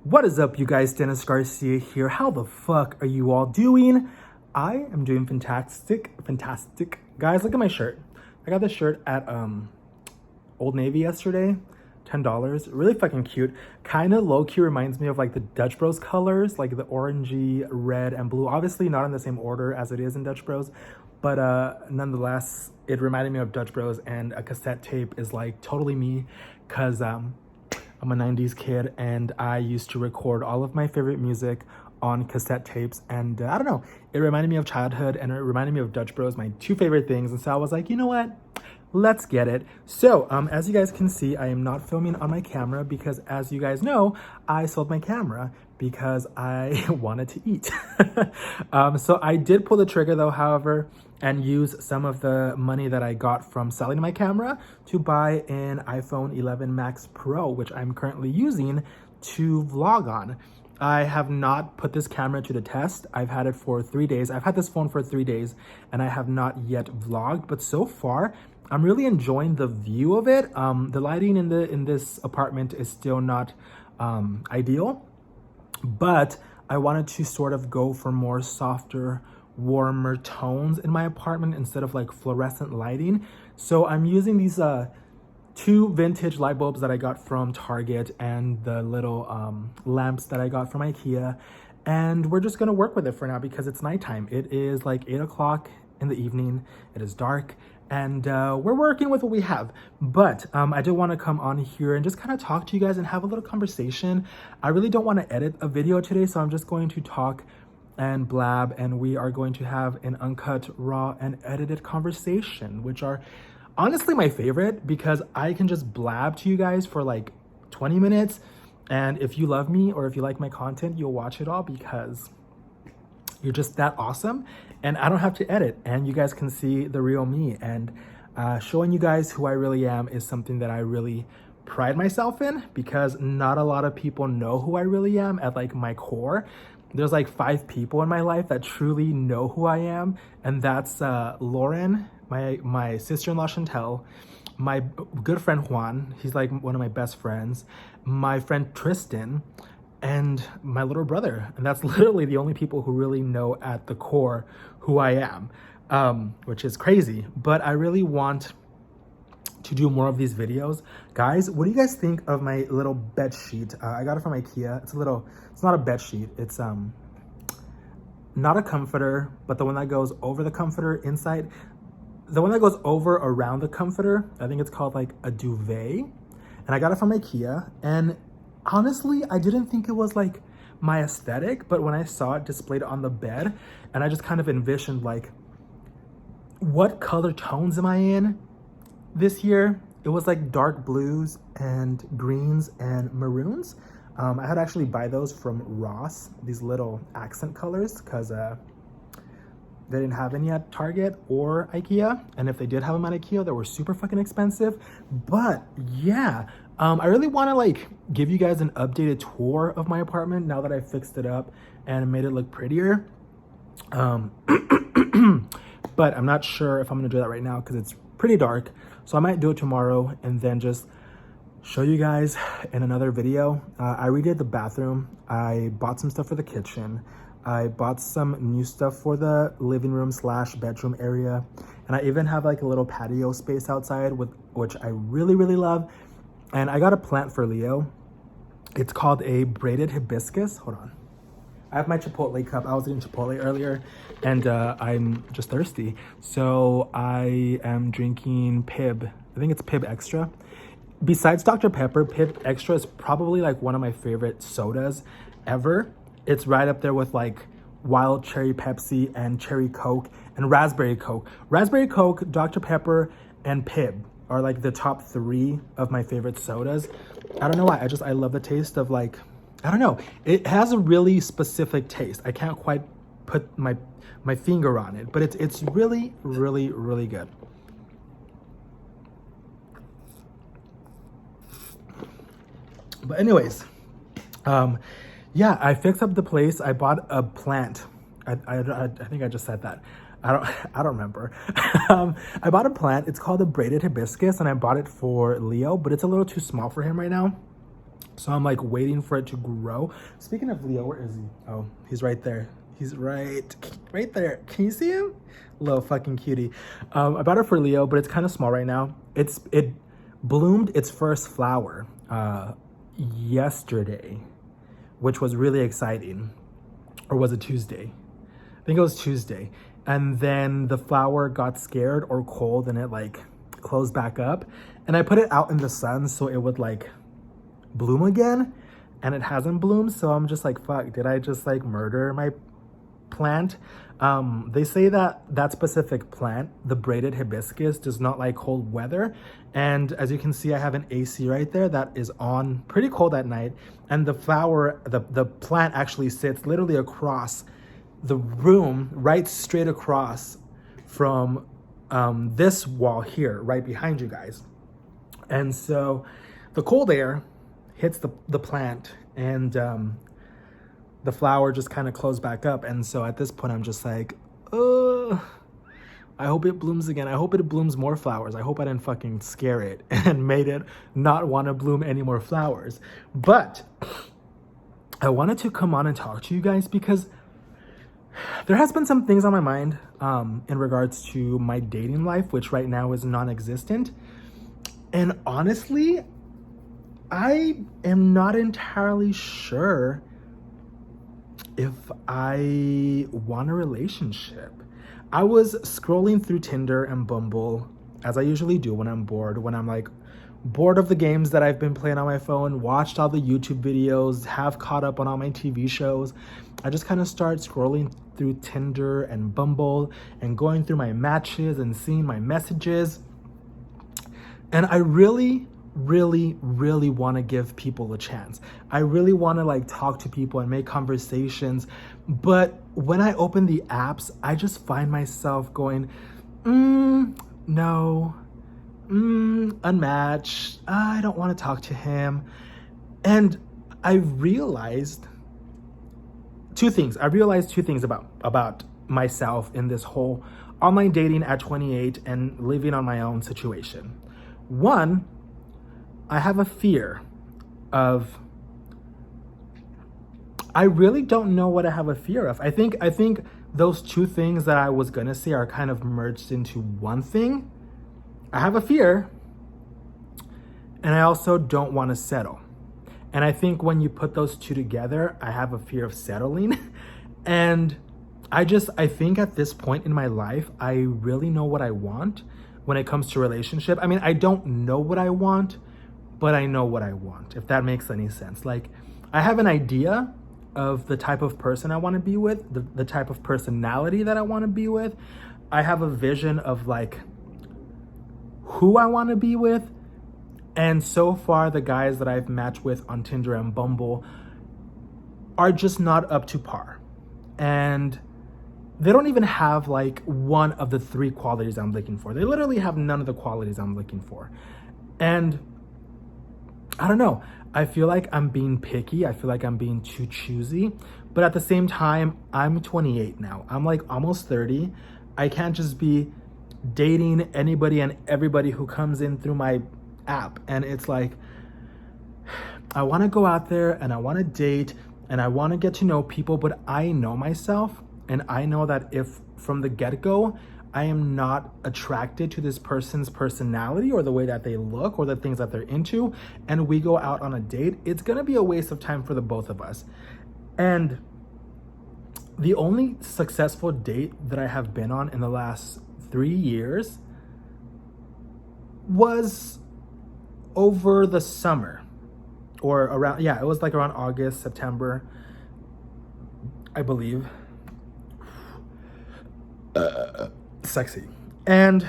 What is up, you guys? Dennis Garcia here. How the fuck are you all doing? I am doing fantastic. Guys, look at my shirt. I got this shirt at Old Navy yesterday. $10. Really fucking cute. Kind of low-key reminds me of like the Dutch Bros colors, like the orangey, red, and blue. Obviously not in the same order as it is in Dutch Bros, but nonetheless, it reminded me of Dutch Bros, and a cassette tape is like totally me, because I'm a 90s kid and I used to record all of my favorite music on cassette tapes, and I don't know, it reminded me of childhood and it reminded me of Dutch Bros, my two favorite things. And so I was like, you know what? Let's get it. So as you guys can see, I am not filming on my camera because, as you guys know, I sold my camera because I wanted to eat. So I did pull the trigger though, however, and use some of the money that I got from selling my camera to buy an iPhone 11 Max Pro, which I'm currently using to vlog on. I have not put this camera to the test. I've had it for 3 days. I've had this phone for 3 days and I have not yet vlogged, but so far I'm really enjoying the view of it. The lighting in this apartment is still not ideal, but I wanted to sort of go for more softer, warmer tones in my apartment instead of like fluorescent lighting. So I'm using these two vintage light bulbs that I got from Target and the little lamps that I got from IKEA, and we're just gonna work with it for now because it's nighttime. It is like 8 o'clock in the evening. It is dark, and we're working with what we have. But I did want to come on here and just kind of talk to you guys and have a little conversation. I really don't want to edit a video today, so I'm just going to talk and blab, and we are going to have an uncut, raw, and edited conversation, which are honestly my favorite because I can just blab to you guys for like 20 minutes, and if you love me or if you like my content, you'll watch it all because you're just that awesome, and I don't have to edit, and you guys can see the real me. And showing you guys who I really am is something that I really pride myself in, because not a lot of people know who I really am at like my core. There's like 5 people in my life that truly know who I am, and that's Lauren, my sister-in-law Chantel, my good friend Juan, he's like one of my best friends, my friend Tristan, and my little brother. And that's literally the only people who really know at the core who I am, which is crazy. But I really want to do more of these videos. Guys, what do you guys think of my little bed sheet? I got it from IKEA. It's not a bed sheet. It's not a comforter, but the one that goes over the comforter inside. The one that goes over around the comforter, I think it's called like a duvet. And I got it from IKEA, and honestly, I didn't think it was like my aesthetic, but when I saw it displayed on the bed, and I just kind of envisioned like, what color tones am I in this year? It was like dark blues and greens and maroons. I had to actually buy those from Ross, these little accent colors, because they didn't have any at Target or IKEA. And if they did have them at IKEA, they were super fucking expensive. But yeah, I really want to like give you guys an updated tour of my apartment now that I fixed it up and made it look prettier. But I'm not sure if I'm gonna do that right now because it's pretty dark. So I might do it tomorrow and then just show you guys in another video. I redid the bathroom. I bought some stuff for the kitchen. I bought some new stuff for the living room / bedroom area. And I even have like a little patio space outside, which I really, really love. And I got a plant for Leo. It's called a braided hibiscus. Hold on. I have my Chipotle cup. I was eating Chipotle earlier, and I'm just thirsty. So I am drinking Pib. I think it's Pib Extra. Besides Dr. Pepper, Pib Extra is probably like one of my favorite sodas ever. It's right up there with like Wild Cherry Pepsi and Cherry Coke and Raspberry Coke. Raspberry Coke, Dr. Pepper, and Pib are like the top 3 of my favorite sodas. I don't know why. I love the taste of like, I don't know. It has a really specific taste. I can't quite put my finger on it, but it's really, really, really good. But anyways, yeah, I fixed up the place. I bought a plant. I think I just said that. I don't remember. I bought a plant. It's called a braided hibiscus, and I bought it for Leo, but it's a little too small for him right now. So I'm like waiting for it to grow. Speaking of Leo, where is he? Oh, he's right there. He's right there. Can you see him? Little fucking cutie. I bought it for Leo, but it's kind of small right now. It bloomed its first flower yesterday, which was really exciting. Or was it Tuesday? I think it was Tuesday. And then the flower got scared or cold and it like closed back up. And I put it out in the sun so it would like bloom again, and it hasn't bloomed. So I'm just like, fuck, did I just like murder my plant? They say that that specific plant, the braided hibiscus, does not like cold weather. And as you can see, I have an AC right there that is on pretty cold at night. And the flower, the plant actually sits literally across the room, right straight across from this wall here, right behind you guys. And so the cold air hits the plant, and the flower just kind of closed back up. And so at this point, I'm just like, I hope it blooms again. I hope it blooms more flowers. I hope I didn't fucking scare it and made it not want to bloom any more flowers. But I wanted to come on and talk to you guys because there has been some things on my mind in regards to my dating life, which right now is non-existent. And honestly, I am not entirely sure if I want a relationship. I was scrolling through Tinder and Bumble, as I usually do when I'm bored, when I'm like bored of the games that I've been playing on my phone, watched all the YouTube videos, have caught up on all my TV shows. I just kind of start scrolling through Tinder and Bumble and going through my matches and seeing my messages. And I really want to give people a chance. I really want to like talk to people and make conversations. But when I open the apps, I just find myself going, no, unmatched. I don't want to talk to him. And I realized two things. I realized two things about myself in this whole online dating at 28 and living on my own situation. One, I have a fear of, I really don't know what I have a fear of. I think those two things that I was gonna say are kind of merged into one thing. I have a fear, and I also don't want to settle. And I think when you put those two together, I have a fear of settling. And I think at this point in my life, I really know what I want when it comes to relationship. I mean, I don't know what I want, but I know what I want, if that makes any sense. Like, I have an idea of the type of person I want to be with, the type of personality that I want to be with. I have a vision of like who I want to be with. And so far, the guys that I've matched with on Tinder and Bumble are just not up to par. And they don't even have like one of the three qualities I'm looking for. They literally have none of the qualities I'm looking for. And I don't know. I feel like I'm being picky. I feel like I'm being too choosy. But at the same time, I'm 28 now. I'm like almost 30. I can't just be dating anybody and everybody who comes in through my app. And it's like, I want to go out there and I want to date and I want to get to know people, but I know myself. And I know that if from the get-go, I am not attracted to this person's personality or the way that they look or the things that they're into, and we go out on a date, it's gonna be a waste of time for the both of us. And the only successful date that I have been on in the last 3 years was over the summer or around, it was like around August, September, I believe. Sexy. And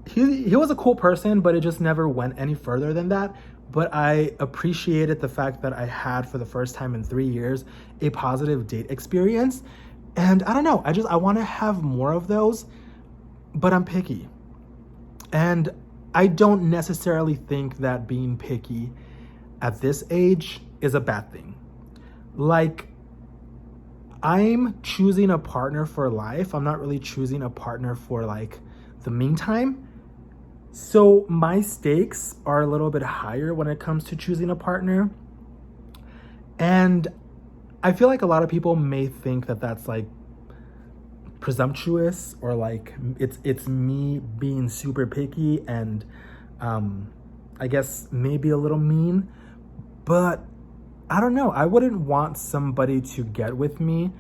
he was a cool person, but it just never went any further than that. But I appreciated the fact that I had, for the first time in 3 years, a positive date experience. And I don't know, I want to have more of those, but I'm picky. And I don't necessarily think that being picky at this age is a bad thing. Like, I'm choosing a partner for life. I'm not really choosing a partner for like the meantime. So my stakes are a little bit higher when it comes to choosing a partner. And I feel like a lot of people may think that that's like presumptuous, or like it's me being super picky and I guess maybe a little mean. But I don't know. I wouldn't want somebody to get with me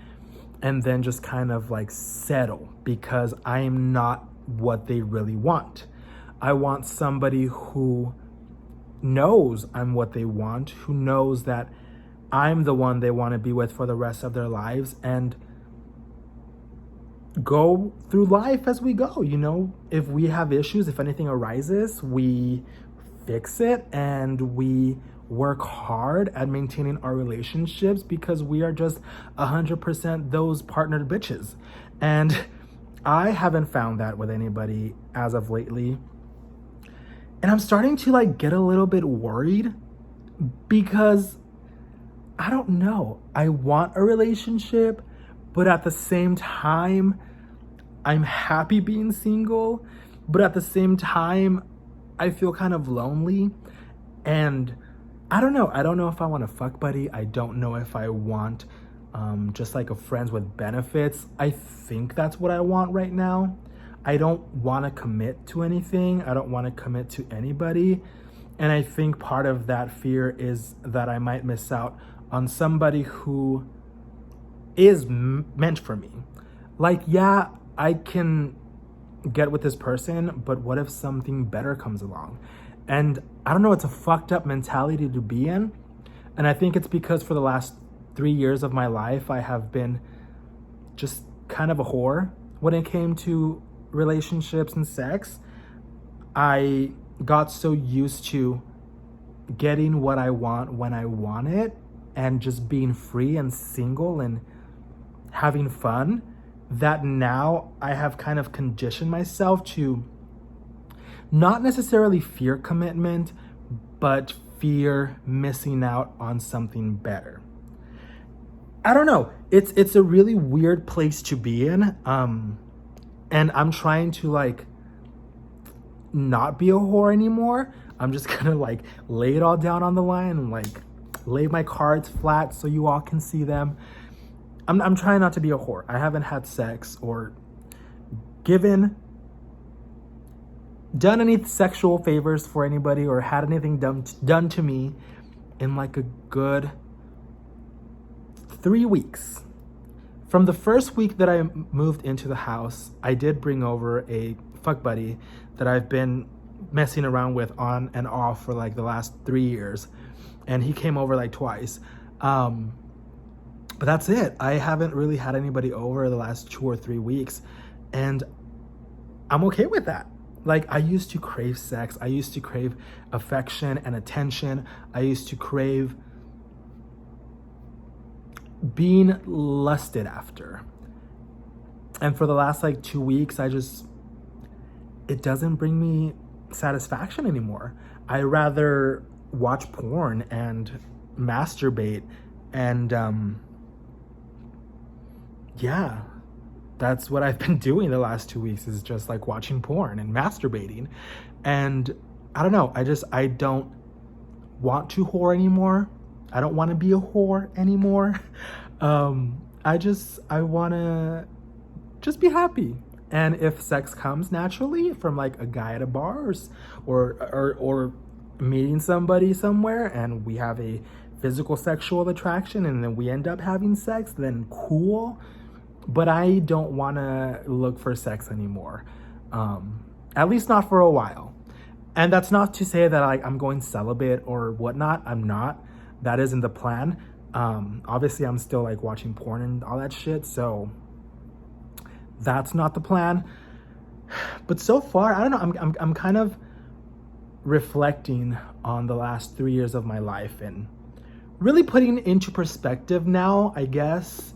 and then just kind of like settle because I am not what they really want. I want somebody who knows I'm what they want, who knows that I'm the one they want to be with for the rest of their lives, and go through life as we go. You know, if we have issues, if anything arises, we fix it and we work hard at maintaining our relationships because we are just 100% those partnered bitches. And I haven't found that with anybody as of lately. And I'm starting to like get a little bit worried because I don't know. I want a relationship, but at the same time, I'm happy being single. But at the same time, I feel kind of lonely. And I don't know. I don't know if I want a fuck buddy. I don't know if I want just like a friends with benefits. I think that's what I want right now. I don't want to commit to anything. I don't want to commit to anybody. And I think part of that fear is that I might miss out on somebody who is meant for me. Like, yeah, I can get with this person, but what if something better comes along? And I don't know, it's a fucked up mentality to be in. And I think it's because for the last 3 years of my life, I have been just kind of a whore when it came to relationships and sex. I got so used to getting what I want when I want it and just being free and single and having fun that now I have kind of conditioned myself to not necessarily fear commitment, but fear missing out on something better. I don't know. It's a really weird place to be in. And I'm trying to like not be a whore anymore. I'm just gonna like lay it all down on the line and like lay my cards flat so you all can see them. I'm trying not to be a whore. I haven't had sex or done any sexual favors for anybody or had anything done to me in like a good 3 weeks. From the first week that I moved into the house, I did bring over a fuck buddy that I've been messing around with on and off for like the last 3 years. And he came over like twice. But that's it. I haven't really had anybody over the last 2 or 3 weeks. And I'm okay with that. Like, I used to crave sex. I used to crave affection and attention. I used to crave being lusted after. And for the last like 2 weeks, it doesn't bring me satisfaction anymore. I rather watch porn and masturbate and yeah, that's what I've been doing the last 2 weeks, is just like watching porn and masturbating. And I don't know, I don't want to whore anymore. I don't want to be a whore anymore. I want to just be happy. And if sex comes naturally from like a guy at a bar or meeting somebody somewhere and we have a physical sexual attraction and then we end up having sex, then cool. But I don't want to look for sex anymore. At least not for a while. And that's not to say that like I'm going celibate or whatnot. I'm not. That isn't the plan. Obviously I'm still like watching porn and all that shit, so that's not the plan. But so far, I don't know, I'm kind of reflecting on the last 3 years of my life and really putting into perspective now, I guess,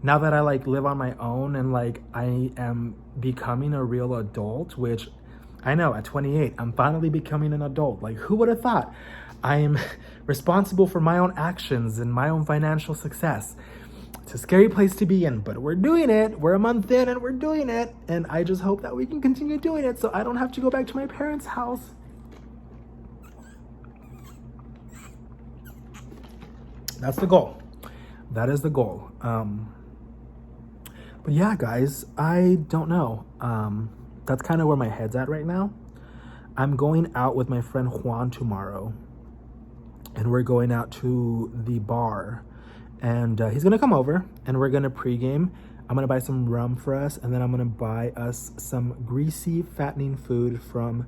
now that I like live on my own and like I am becoming a real adult, which I know at 28, I'm finally becoming an adult. Like, who would have thought? I am responsible for my own actions and my own financial success. It's a scary place to be in, but we're doing it. We're a month in and we're doing it. And I just hope that we can continue doing it so I don't have to go back to my parents' house. That's the goal. That is the goal. But yeah, guys, I don't know. That's kind of where my head's at right now. I'm going out with my friend Juan tomorrow. And we're going out to the bar. And he's going to come over and we're going to pregame. I'm going to buy some rum for us. And then I'm going to buy us some greasy, fattening food from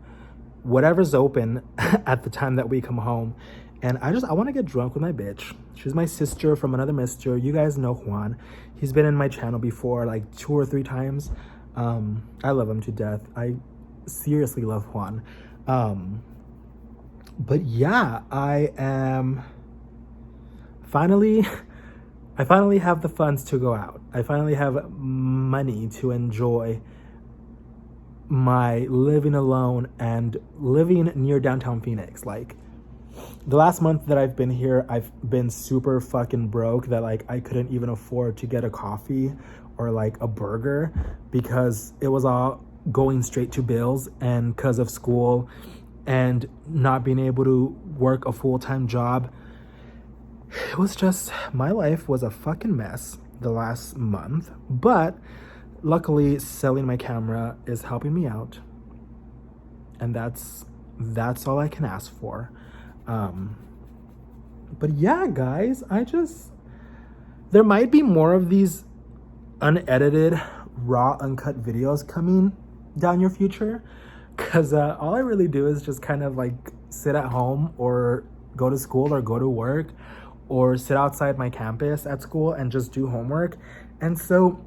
whatever's open at the time that we come home. And I want to get drunk with my bitch. She's my sister from another mister. You guys know Juan. He's been in my channel before, like 2 or 3 times. I love him to death. I seriously love Juan. But yeah, I finally have the funds to go out. I finally have money to enjoy my living alone and living near downtown Phoenix. Like, the last month that I've been here, I've been super fucking broke that like I couldn't even afford to get a coffee or like a burger because it was all going straight to bills, and because of school and not being able to work a full-time job. It was just, my life was a fucking mess the last month, but luckily selling my camera is helping me out, and that's all I can ask for. But yeah, guys, there might be more of these unedited, raw, uncut videos coming down your future, because all I really do is just kind of like sit at home or go to school or go to work or sit outside my campus at school and just do homework. And so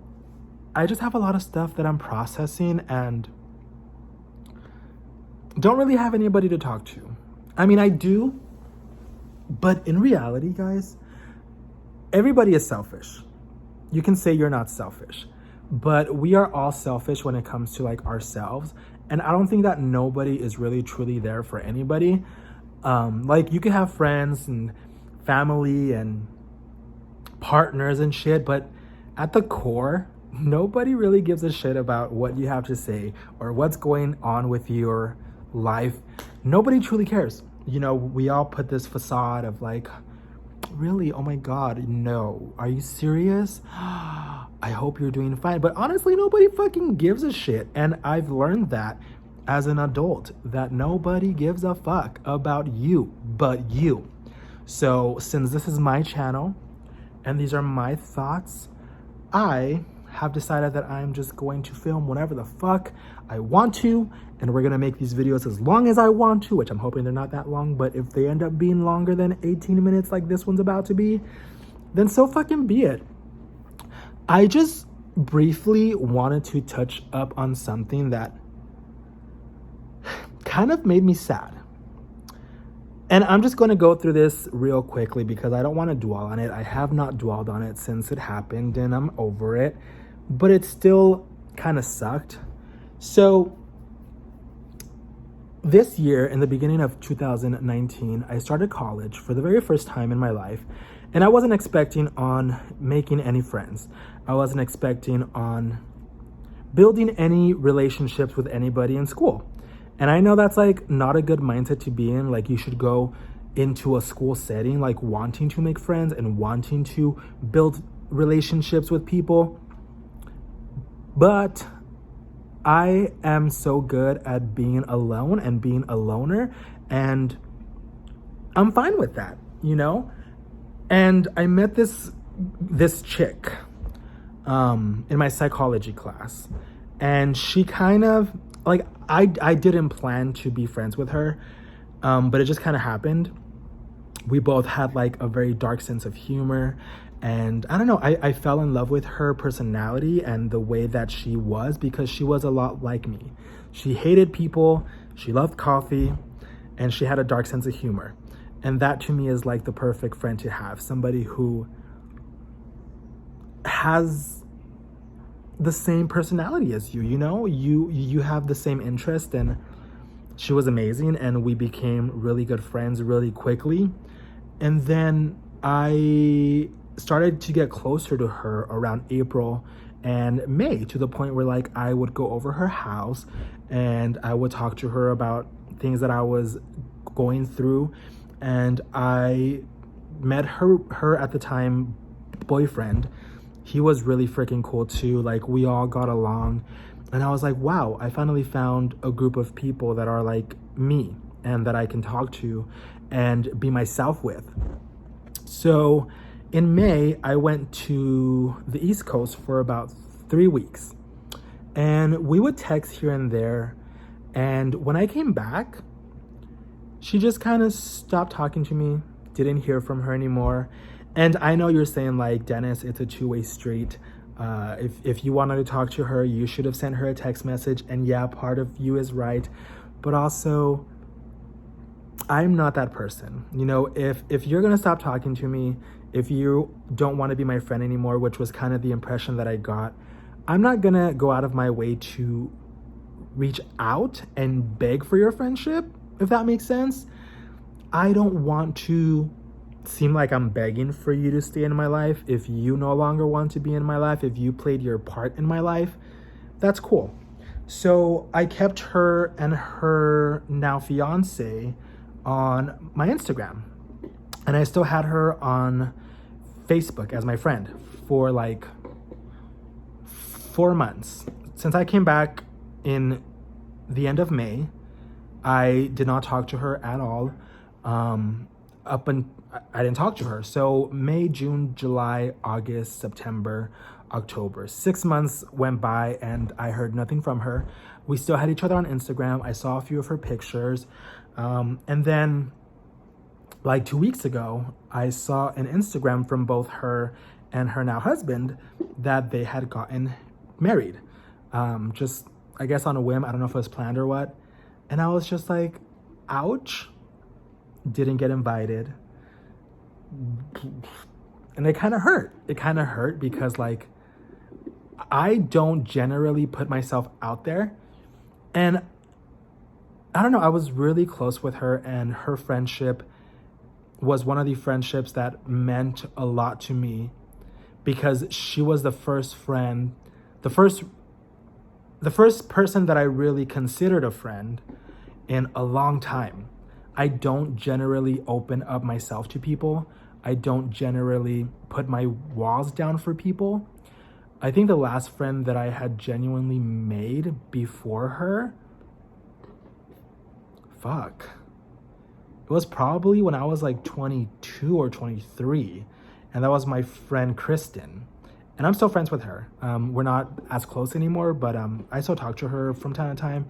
I just have a lot of stuff that I'm processing and don't really have anybody to talk to. I mean, I do, but in reality, guys, everybody is selfish. You can say you're not selfish, but we are all selfish when it comes to like ourselves. And I don't think that nobody is really truly there for anybody. Like, you can have friends and family and partners and shit, but at the core, nobody really gives a shit about what you have to say or what's going on with your life. Nobody truly cares. You know, we all put this facade of like, really? Oh my God, no. Are you serious? I hope you're doing fine. But honestly, nobody fucking gives a shit. And I've learned that as an adult, that nobody gives a fuck about you but you. So since this is my channel and these are my thoughts, I have decided that I'm just going to film whatever the fuck I want to, and we're gonna make these videos as long as I want to, which I'm hoping they're not that long, but if they end up being longer than 18 minutes like this one's about to be, then so fucking be it. I just briefly wanted to touch up on something that kind of made me sad. And I'm just going to go through this real quickly because I don't want to dwell on it. I have not dwelled on it since it happened and I'm over it, but it still kind of sucked. So this year, in the beginning of 2019, I started college for the very first time in my life, and I wasn't expecting on making any friends. I wasn't expecting on building any relationships with anybody in school. And I know that's like not a good mindset to be in. Like, you should go into a school setting like wanting to make friends and wanting to build relationships with people. But I am so good at being alone and being a loner, and I'm fine with that, you know? And I met this chick in my psychology class, and she kind of like, I didn't plan to be friends with her, but it just kind of happened. We both had like a very dark sense of humor, and I don't know, I fell in love with her personality and the way that she was, because she was a lot like me. She hated people, she loved coffee, and she had a dark sense of humor. And that to me is like the perfect friend to have, somebody who has the same personality as you, you know, you have the same interest. And she was amazing, and we became really good friends really quickly. And then I started to get closer to her around April and May, to the point where like I would go over her house and I would talk to her about things that I was going through. And I met her at the time boyfriend. He was really freaking cool too. Like, we all got along, and I was like, wow, I finally found a group of people that are like me and that I can talk to and be myself with. So in May, I went to the East Coast for about 3 weeks, and we would text here and there. And when I came back, she just kind of stopped talking to me, didn't hear from her anymore. And I know you're saying like, Dennis, it's a two-way street. If you wanted to talk to her, you should have sent her a text message. And yeah, part of you is right. But also, I'm not that person. You know, if you're going to stop talking to me, if you don't want to be my friend anymore, which was kind of the impression that I got, I'm not going to go out of my way to reach out and beg for your friendship, if that makes sense. I don't want to seem like I'm begging for you to stay in my life. If you no longer want to be in my life, if you played your part in my life, that's cool. So I kept her and her now fiance on my Instagram, and I still had her on Facebook as my friend for like 4 months. Since I came back in the end of May, I did not talk to her at all. I didn't talk to her. So May, June, July, August, September, October, 6 months went by and I heard nothing from her. We still had each other on Instagram. I saw a few of her pictures. And then like 2 weeks ago, I saw an Instagram from both her and her now husband that they had gotten married. Just, I guess on a whim. I don't know if it was planned or what. And I was just like, ouch. Didn't get invited. And it kind of hurt. It kind of hurt because like, I don't generally put myself out there. And I don't know, I was really close with her, and her friendship was one of the friendships that meant a lot to me, because she was the first friend, the first person that I really considered a friend in a long time. I don't generally open up myself to people. I don't generally put my walls down for people. I think the last friend that I had genuinely made before her, it was probably when I was like 22 or 23. And that was my friend Kristen. And I'm still friends with her. We're not as close anymore, but I still talk to her from time to time.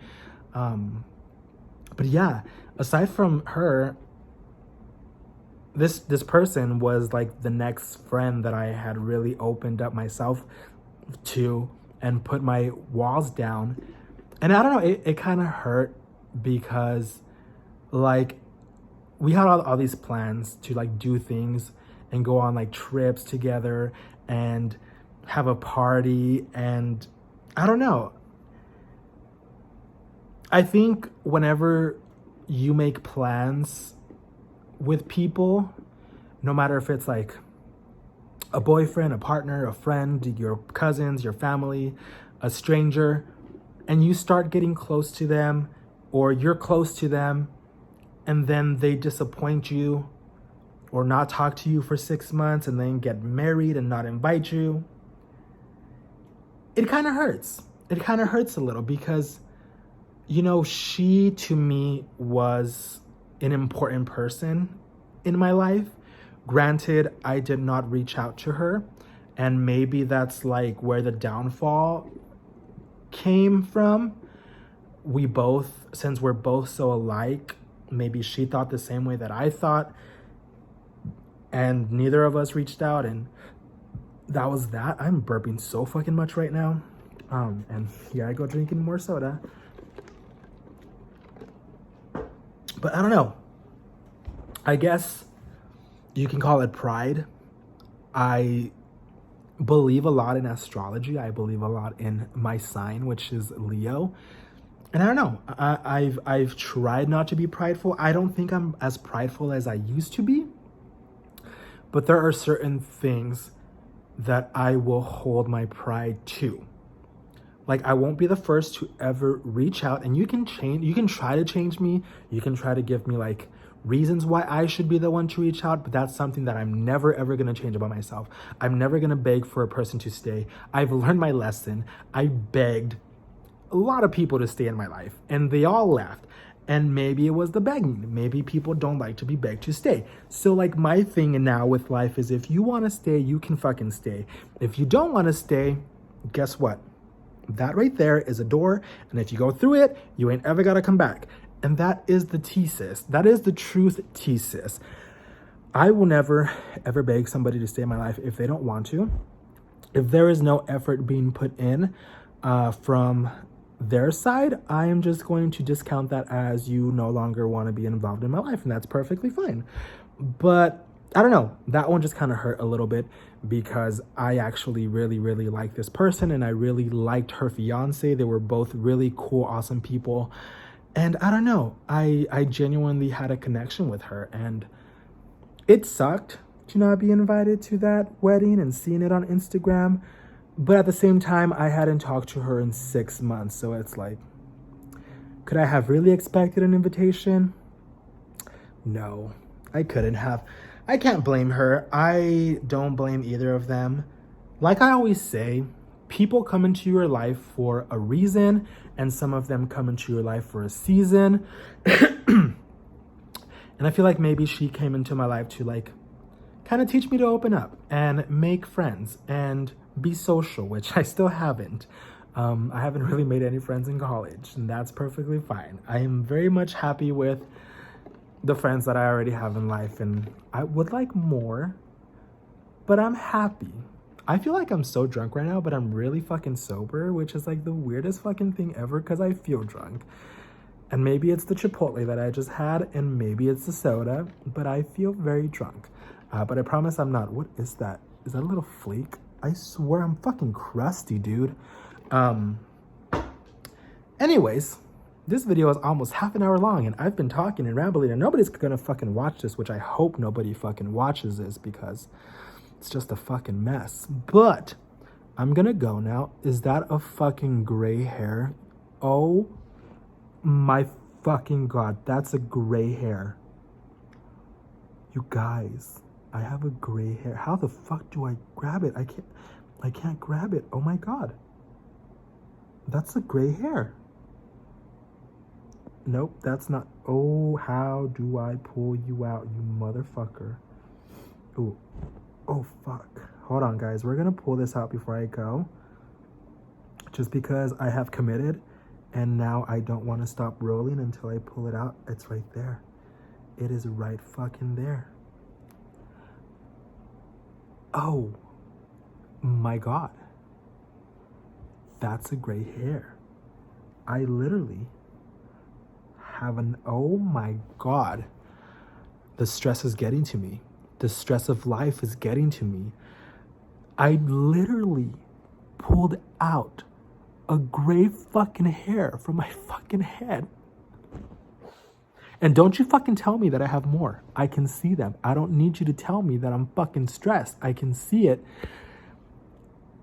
But yeah, aside from her, this person was like the next friend that I had really opened up myself to and put my walls down. And I don't know, it kind of hurt because like we had all these plans to like do things and go on like trips together and have a party. And I don't know, I think whenever you make plans with people, no matter if it's like a boyfriend, a partner, a friend, your cousins, your family, a stranger, and you start getting close to them, or you're close to them, and then they disappoint you or not talk to you for 6 months and then get married and not invite you, it kind of hurts. It kind of hurts a little because, you know, she to me was an important person in my life. Granted, I did not reach out to her, and maybe that's like where the downfall came from. We both, since we're both so alike, maybe she thought the same way that I thought, and neither of us reached out, and that was that. I'm burping so fucking much right now. And here I go drinking more soda. But I don't know. I guess you can call it pride. I believe a lot in astrology. I believe a lot in my sign, which is Leo. And I don't know. I've tried not to be prideful. I don't think I'm as prideful as I used to be. but there are certain things that I will hold my pride to. Like, I won't be the first to ever reach out, and you can try to change me. You can try to give me like reasons why I should be the one to reach out, but that's something that I'm never ever gonna change about myself. I'm never gonna beg for a person to stay. I've learned my lesson. I begged a lot of people to stay in my life, and they all left. And maybe it was the begging. Maybe people don't like to be begged to stay. So like, my thing now with life is, if you wanna stay, you can fucking stay. If you don't wanna stay, guess what? That right there is a door, and if you go through it, you ain't ever gotta come back. And that is the tea, sis. That is the truth, tea, sis. I will never ever beg somebody to stay in my life if they don't want to. If there is no effort being put in from their side, I am just going to discount that as you no longer want to be involved in my life, and that's perfectly fine. But I don't know, that one just kind of hurt a little bit, because I actually really, really like this person, and I really liked her fiance. They were both really cool, awesome people. And I don't know, I genuinely had a connection with her, and it sucked to not be invited to that wedding and seeing it on Instagram. But at the same time, I hadn't talked to her in 6 months. So it's like, could I have really expected an invitation? No, I couldn't have. I can't blame her. I don't blame either of them. Like I always say, people come into your life for a reason, and some of them come into your life for a season. And I feel like maybe she came into my life to like kind of teach me to open up and make friends and be social, which I still haven't. I haven't really made any friends in college, and that's perfectly fine. I am very much happy with the friends that I already have in life, and I would like more, but I'm happy. I feel like I'm so drunk right now, but I'm really fucking sober, which is like the weirdest fucking thing ever, because I feel drunk. And maybe it's the Chipotle that I just had, and maybe it's the soda, but I feel very drunk. But I promise I'm not. What is that? Is that a little flake? I swear I'm fucking crusty, dude. Anyways, this video is almost half an hour long, and I've been talking and rambling, and nobody's gonna fucking watch this, which I hope nobody fucking watches this, because it's just a fucking mess. But I'm gonna go now. Is that a fucking gray hair? Oh my fucking God, that's a gray hair. You guys, I have a gray hair. How the fuck do I grab it? I can't grab it. Oh my God. That's a gray hair. Nope, that's not. Oh, how do I pull you out, you motherfucker? Ooh. Oh, fuck. Hold on, guys. We're gonna pull this out before I go, just because I have committed, and now I don't want to stop rolling until I pull it out. It's right there. It is right fucking there. Oh my God. That's a gray hair. I literally have an, oh my God. The stress is getting to me. The stress of life is getting to me. I literally pulled out a gray fucking hair from my fucking head. And don't you fucking tell me that I have more. I can see them. I don't need you to tell me that I'm fucking stressed. I can see it.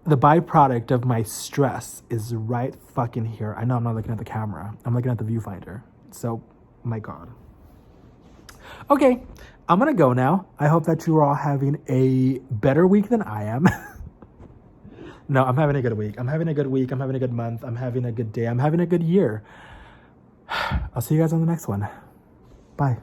The byproduct of my stress is right fucking here. I know I'm not looking at the camera. I'm looking at the viewfinder. So, my God. Okay, I'm gonna go now. I hope that you are all having a better week than I am. No, I'm having a good week. I'm having a good week. I'm having a good month. I'm having a good day. I'm having a good year. I'll see you guys on the next one. Bye.